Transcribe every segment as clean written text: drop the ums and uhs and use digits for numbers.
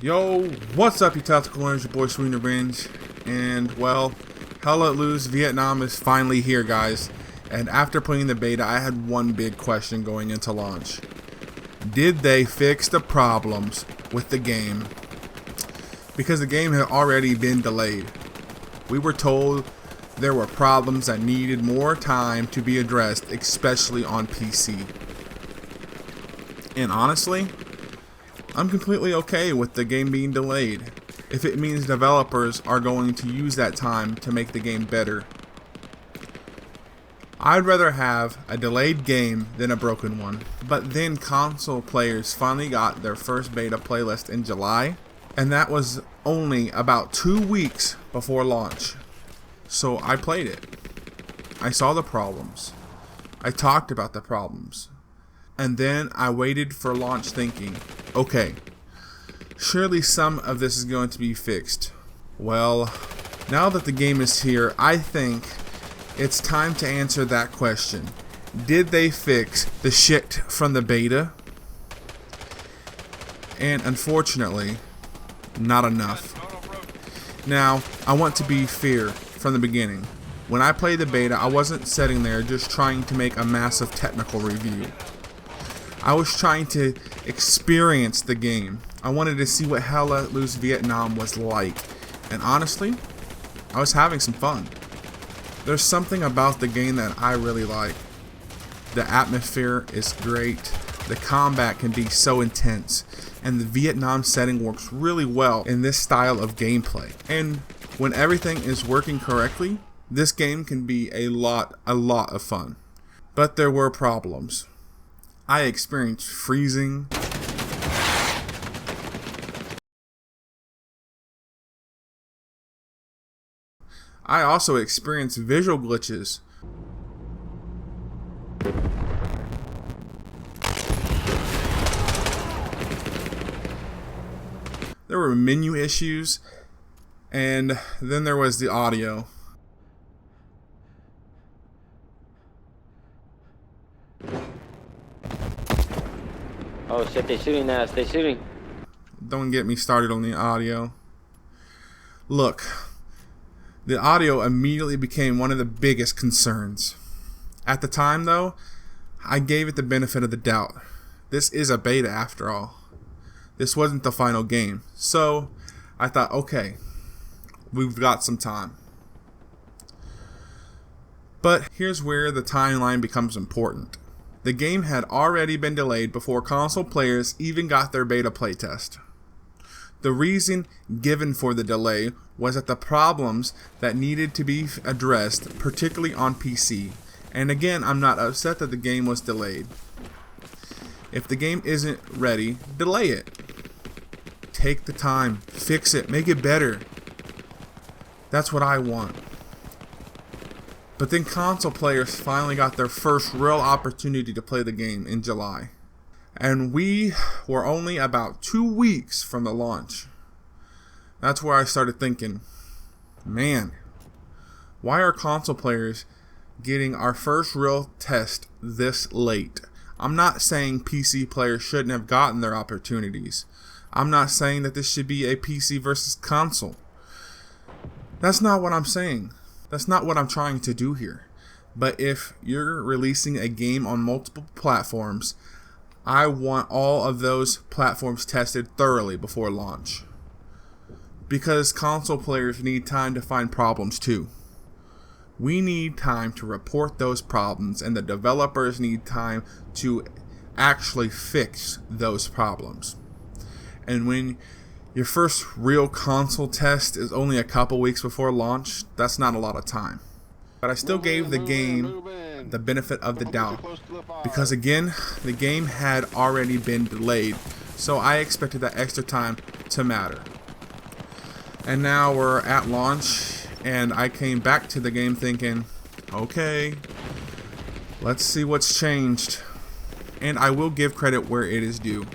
Yo, what's up, you tactical learners? Your boy Sweet Revenge, and well, Hell Let Loose Vietnam is finally here, guys. And after playing the beta, I had one big question going into launch: did they fix the problems with the game? Because the game had already been delayed. We were told there were problems that needed more time to be addressed, especially on PC. And honestly, I'm completely okay with the game being delayed if it means developers are going to use that time to make the game better. I'd rather have a delayed game than a broken one. But then console players finally got their first beta playlist in July, and that was only about 2 weeks before launch. So I played it. I saw the problems. I talked about the problems. And then I waited for launch thinking, okay, surely some of this is going to be fixed. Well, now that the game is here, I think it's time to answer that question. Did they fix the shit from the beta? And unfortunately, not enough. Now, I want to be fair from the beginning. When I played the beta, I wasn't sitting there just trying to make a massive technical review. I was trying to experience the game. I wanted to see what Hell Let Loose Vietnam was like. And honestly, I was having some fun. There's something about the game that I really like. The atmosphere is great. The combat can be so intense. And the Vietnam setting works really well in this style of gameplay. And when everything is working correctly, this game can be a lot of fun. But there were problems. I experienced freezing. I also experienced visual glitches. There were menu issues, and then there was the audio. Oh shit, they're shooting at us, they're shooting. Don't get me started on the audio. Look, the audio immediately became one of the biggest concerns. At the time though, I gave it the benefit of the doubt. This is a beta after all. This wasn't the final game. So I thought, okay, we've got some time. But here's where the timeline becomes important. The game had already been delayed before console players even got their beta playtest. The reason given for the delay was that the problems that needed to be addressed, particularly on PC. And again, I'm not upset that the game was delayed. If the game isn't ready, delay it. Take the time, fix it, make it better. That's what I want. But then console players finally got their first real opportunity to play the game in July. And we were only about 2 weeks from the launch. That's where I started thinking, man, why are console players getting our first real test this late? I'm not saying PC players shouldn't have gotten their opportunities. I'm not saying that this should be a PC versus console. That's not what I'm saying. That's not what I'm trying to do here. But if you're releasing a game on multiple platforms, I want all of those platforms tested thoroughly before launch. Because console players need time to find problems too. We need time to report those problems, and the developers need time to actually fix those problems. And when your first real console test is only a couple weeks before launch, that's not a lot of time. But I still gave the game the benefit of the doubt, because again, the game had already been delayed, so I expected that extra time to matter. And now we're at launch, and I came back to the game thinking, okay, let's see what's changed. And I will give credit where it is due.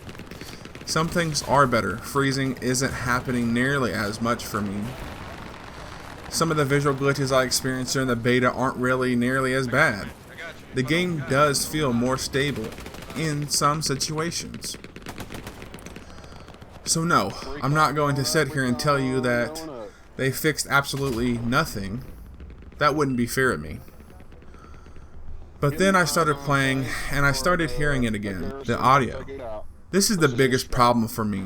Some things are better. Freezing isn't happening nearly as much for me. Some of the visual glitches I experienced during the beta aren't really nearly as bad. The game does feel more stable in some situations. So no, I'm not going to sit here and tell you that they fixed absolutely nothing. That wouldn't be fair of me. But then I started playing and I started hearing it again, the audio. This is the biggest problem for me,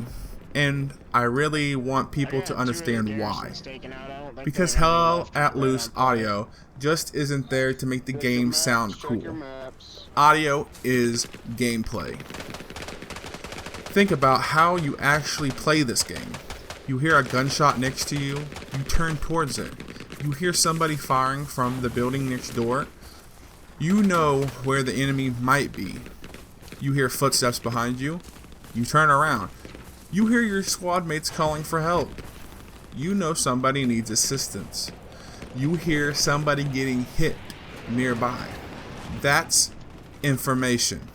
and I really want people to understand why. Because Hell at Loose audio just isn't there to make the game sound cool. Audio is gameplay. Think about how you actually play this game. You hear a gunshot next to you, you turn towards it. You hear somebody firing from the building next door. You know where the enemy might be. You hear footsteps behind you. You turn around. You hear your squad mates calling for help. You know somebody needs assistance. You hear somebody getting hit nearby. That's information.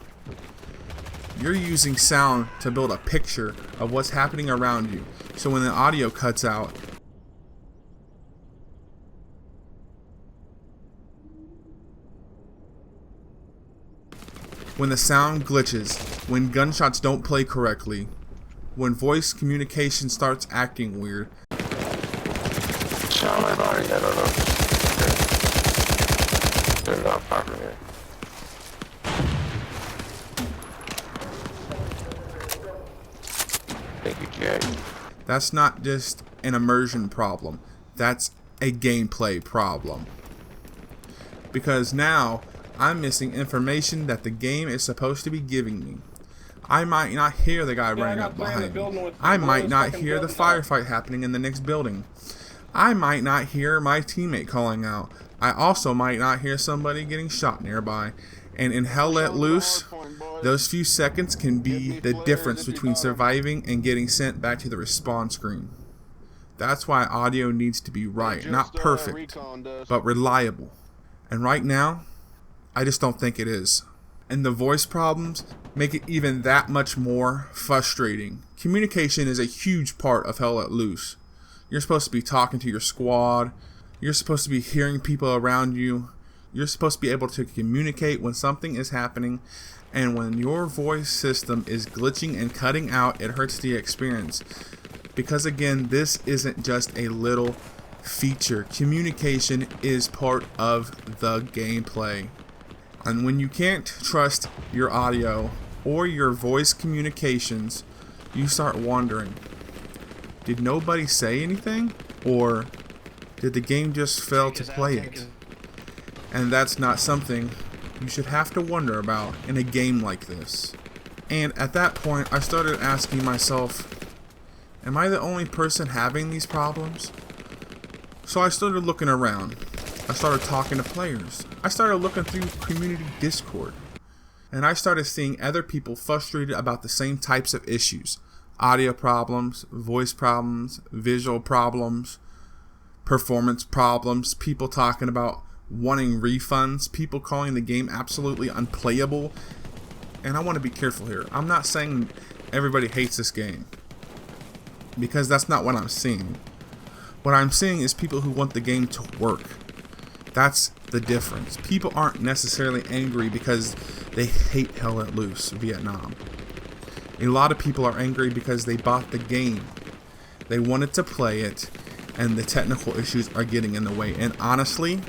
You're using sound to build a picture of what's happening around you. So when the audio cuts out, when the sound glitches, when gunshots don't play correctly, when voice communication starts acting weird. Shot my body, I don't know. They're not proper here. Thank you, Jay. That's not just an immersion problem. That's a gameplay problem. Because now I'm missing information that the game is supposed to be giving me. I might not hear the guy running up behind me. I might not hear the firefight happening in the next building. I might not hear my teammate calling out. I also might not hear somebody getting shot nearby. And in Hell Let Loose, those few seconds can be the difference between surviving and getting sent back to the respawn screen. That's why audio needs to be right, not perfect, but reliable. And right now, I just don't think it is. And the voice problems make it even that much more frustrating. Communication is a huge part of Hell Let Loose. You're supposed to be talking to your squad. You're supposed to be hearing people around you. You're supposed to be able to communicate when something is happening. And when your voice system is glitching and cutting out, it hurts the experience. Because again, this isn't just a little feature. Communication is part of the gameplay. And when you can't trust your audio or your voice communications, you start wondering, did nobody say anything? Or did the game just fail to play it? And that's not something you should have to wonder about in a game like this. And at that point, I started asking myself, am I the only person having these problems? So I started looking around. I started talking to players. I started looking through community Discord. And I started seeing other people frustrated about the same types of issues. Audio problems, voice problems, visual problems, performance problems, people talking about wanting refunds, people calling the game absolutely unplayable. And I want to be careful here. I'm not saying everybody hates this game, because that's not what I'm seeing. What I'm seeing is people who want the game to work. That's the difference. People aren't necessarily angry because they hate Hell Let Loose Vietnam. A lot of people are angry because they bought the game. They wanted to play it, and the technical issues are getting in the way. And honestly,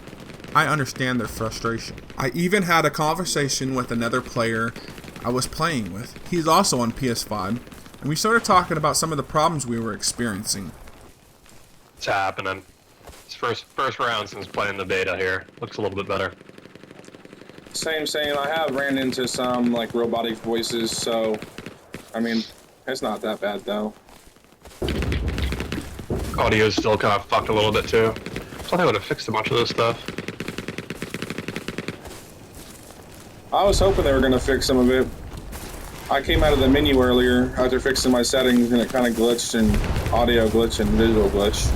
I understand their frustration. I even had a conversation with another player I was playing with. He's also on PS5, and we started talking about some of the problems we were experiencing. It's happening. It's first round since playing the beta here. Looks a little bit better. Same. I have ran into some like robotic voices, so I mean, it's not that bad though. Audio's still kind of fucked a little bit too. I thought they would have fixed a bunch of this stuff. I was hoping they were gonna fix some of it. I came out of the menu earlier after fixing my settings, and it kind of glitched, and audio glitch and visual glitch.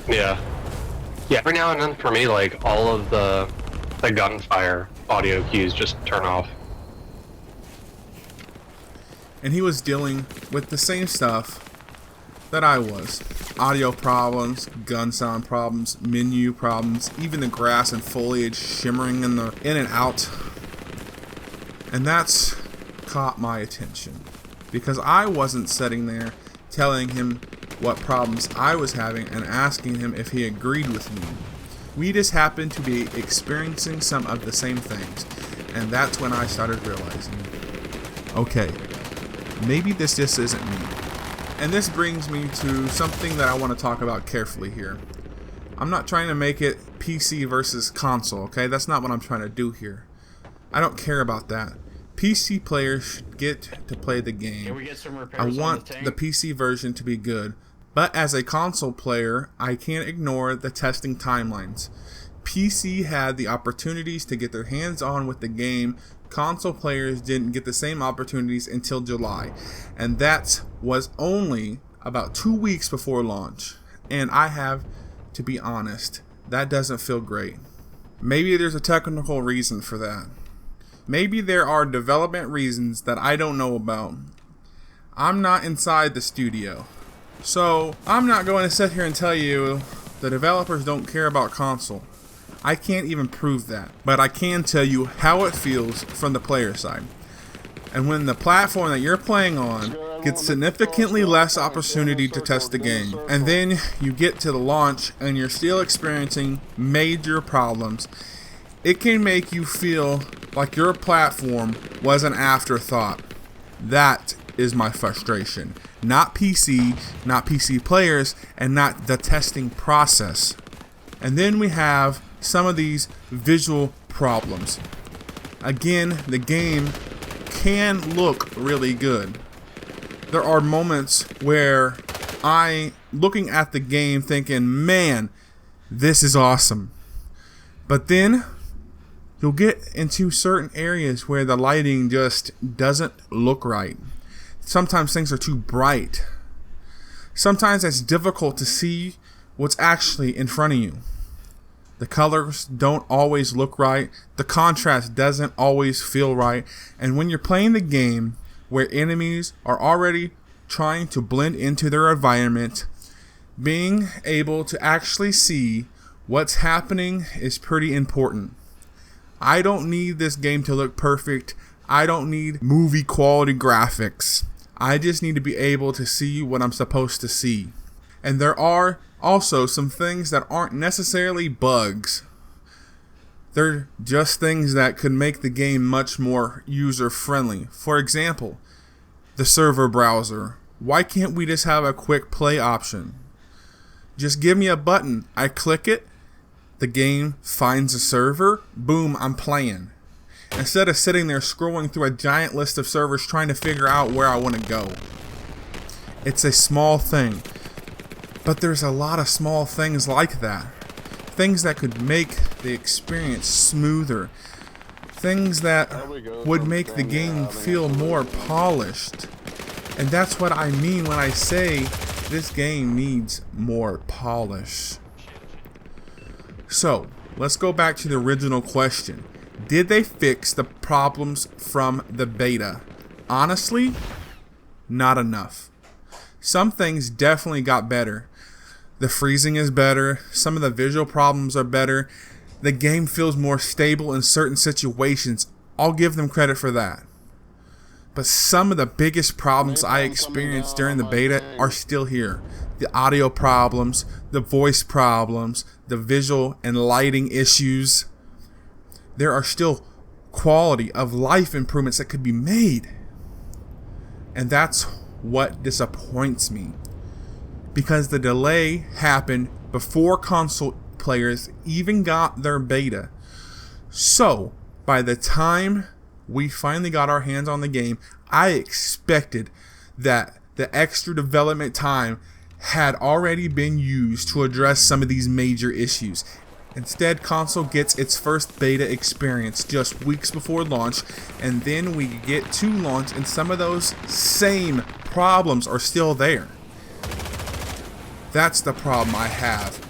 Yeah. Yeah, every now and then for me, like, all of the gunfire audio cues just turn off. And he was dealing with the same stuff that I was. Audio problems, gun sound problems, menu problems, even the grass and foliage shimmering in and out. And that's caught my attention. because I wasn't sitting there telling him what problems I was having and asking him if he agreed with me. We just happened to be experiencing some of the same things, and that's when I started realizing, okay, maybe this just isn't me. And this brings me to something that I want to talk about carefully here. I'm not trying to make it PC versus console, okay? That's not what I'm trying to do here. I don't care about that. PC players should get to play the game. Can we get some repairs I on want the tank? the PC version to be good. But as a console player, I can't ignore the testing timelines. PC had the opportunities to get their hands on with the game. Console players didn't get the same opportunities until July. And that was only about 2 weeks before launch. And I have to be honest, that doesn't feel great. Maybe there's a technical reason for that. Maybe there are development reasons that I don't know about. I'm not inside the studio. So, I'm not going to sit here and tell you the developers don't care about console. I can't even prove that. But I can tell you how it feels from the player side. And when the platform that you're playing on gets significantly less opportunity to test the game, and then you get to the launch and you're still experiencing major problems, it can make you feel like your platform was an afterthought. That is my frustration. Not PC, not PC players, and not the testing process. And then we have some of these visual problems. Again, the game can look really good. There are moments where I looking at the game thinking, man, this is awesome. But then you'll get into certain areas where the lighting just doesn't look right. Sometimes things are too bright. Sometimes it's difficult to see what's actually in front of you. The colors don't always look right. The contrast doesn't always feel right. And when you're playing the game where enemies are already trying to blend into their environment, being able to actually see what's happening is pretty important. I don't need this game to look perfect. I don't need movie quality graphics. I just need to be able to see what I'm supposed to see. And there are also some things that aren't necessarily bugs. They're just things that could make the game much more user-friendly. For example, the server browser. Why can't we just have a quick play option? Just give me a button. I click it. The game finds a server. Boom, I'm playing. Instead of sitting there scrolling through a giant list of servers trying to figure out where I want to go. It's a small thing. But there's a lot of small things like that. Things that could make the experience smoother. Things that would make the game feel more polished. And that's what I mean when I say this game needs more polish. So, let's go back to the original question. Did they fix the problems from the beta? Honestly, not enough. Some things definitely got better. The freezing is better. Some of the visual problems are better. The game feels more stable in certain situations. I'll give them credit for that. But some of the biggest problems I experienced during the beta are still here. The audio problems, the voice problems, the visual and lighting issues. There are still quality of life improvements that could be made. And that's what disappoints me. Because the delay happened before console players even got their beta. So, by the time we finally got our hands on the game, I expected that the extra development time had already been used to address some of these major issues. Instead, console gets its first beta experience just weeks before launch, and then we get to launch and some of those same problems are still there. That's the problem I have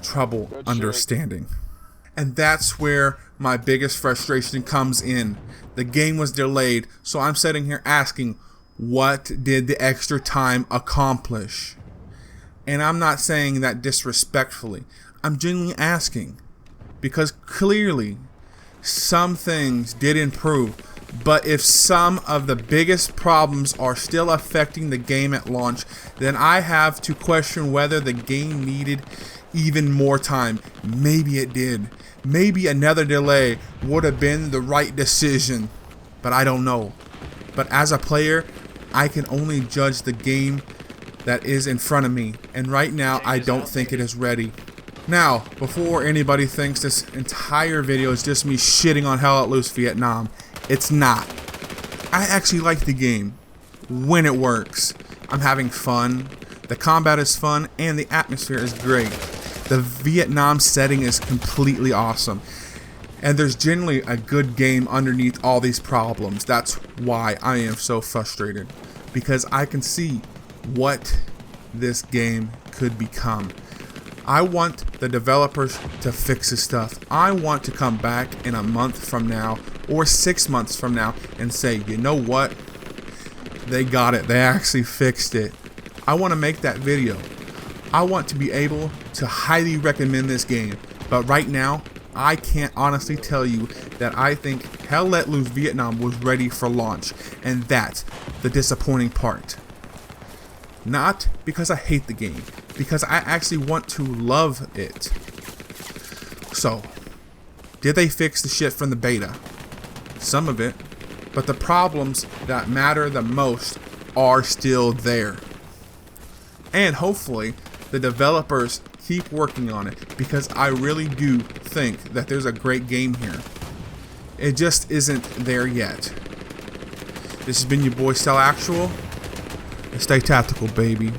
trouble understanding. And that's where my biggest frustration comes in. The game was delayed, so I'm sitting here asking, what did the extra time accomplish? And I'm not saying that disrespectfully. I'm genuinely asking. Because clearly, some things did improve. But if some of the biggest problems are still affecting the game at launch, then I have to question whether the game needed even more time. Maybe it did. Maybe another delay would have been the right decision. But I don't know. But as a player, I can only judge the game that is in front of me. And right now, I don't think it is ready. Now, before anybody thinks this entire video is just me shitting on Hell Let Loose Vietnam, it's not. I actually like the game when it works. I'm having fun, the combat is fun, and the atmosphere is great. The Vietnam setting is completely awesome. And there's generally a good game underneath all these problems. That's why I am so frustrated. Because I can see what this game could become. I want the developers to fix this stuff. I want to come back in a month from now or 6 months from now and say, you know what? They got it. They actually fixed it. I want to make that video. I want to be able to highly recommend this game. But right now, I can't honestly tell you that I think Hell Let Loose Vietnam was ready for launch. And that's the disappointing part. Not because I hate the game, because I actually want to love it. So, did they fix the shit from the beta? Some of it. But the problems that matter the most are still there. And hopefully, the developers keep working on it, because I really do think that there's a great game here. It just isn't there yet. This has been your boy Style Actual. And stay tactical, baby.